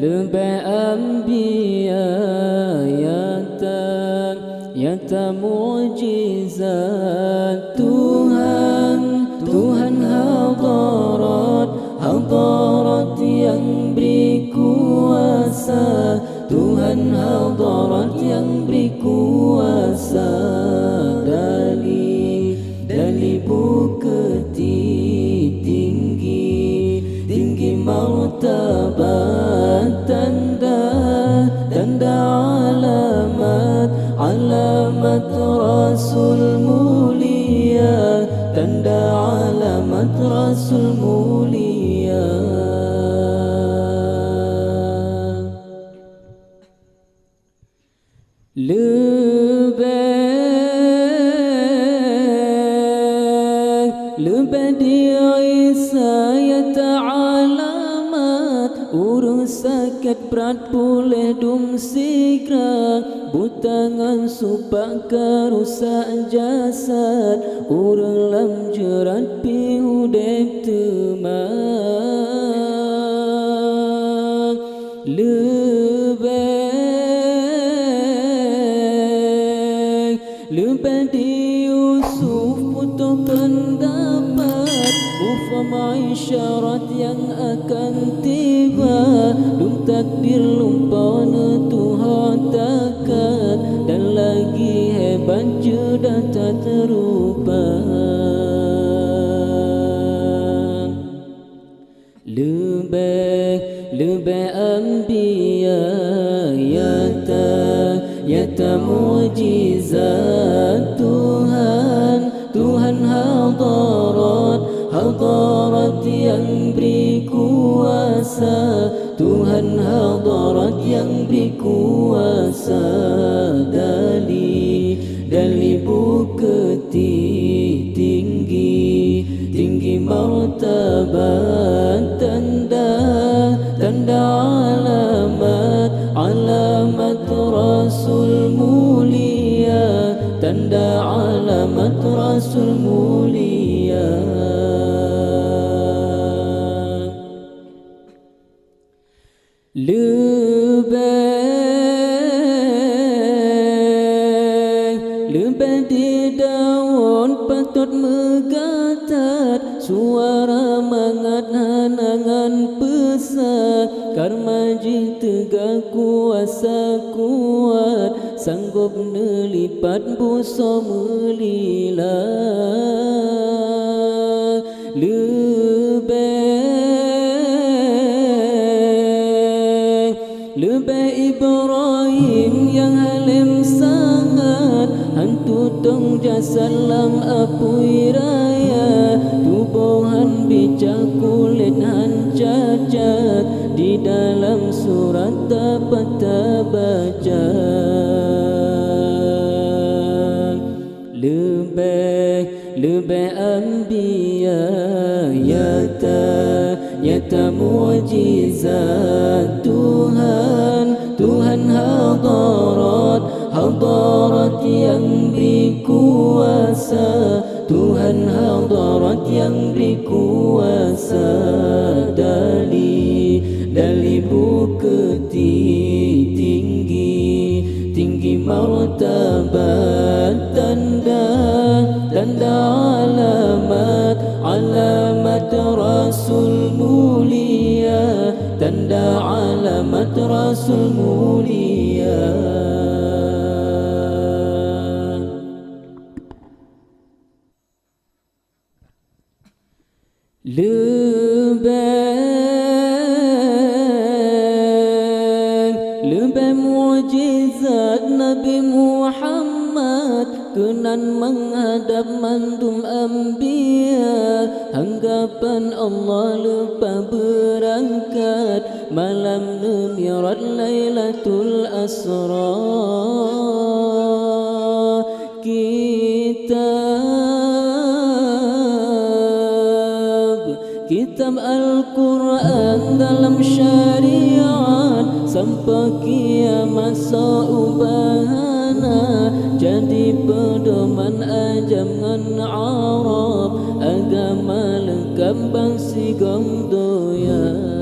Lebih anbiya yata mujizat Tuhan hadarat yang beri kuasa, Tuhan hadarat yang beri kuasa, dari bukti tinggi martabat, tanda alamat Rasul mulia, tanda alamat Rasul mulia. Lebih diri saya ta'alamat, urus sakit berat boleh dum segera, butangan supak kerusak jasad, urang lam jerat pihudep temak. Lebih di Yusuf putus pendapat, ufamai syarat yang akan tiba, dum takdir lumpana Tuhan takat, dan lagi hebat judah tak terupa. Lebih anbiya yata mujizat Tuhan hadarat yang beri kuasa, Tuhan hadarat yang beri kuasa, dari bukti tinggi martabat, tanda alamat Rasul mulia, tanda alamat Rasul mulia. Lebih di daun patut megatat, suara mangat hanangan pesat, karmaji tegak kuasa kuat, sanggup nelipat busa melila. Lebih Ibrahim yang halim sangat, hantu tong jasad lam apui raya, tubuhan bijak kulit hancacat, di dalam surat dapat terbaca. Lebih anbiya yata mujizat Tuhan hadarat yang beri kuasa, Tuhan hadarat yang beri kuasa, dari bukti tinggi martabat, tanda alamat Rasul mulia, tanda alamat Rasul mulia. Lebih mujizat Nabi Muhammad, kenan menghadap mandum anbiya, hanggapan Allah lupa berangkat, malam Mi'raj Lailatul Asra. Kitab Al-Quran perbezaan dalam syariat sampai kiamat saubahana jadi pedoman ajam ngan Arab agama lengkap bangsi gom doya.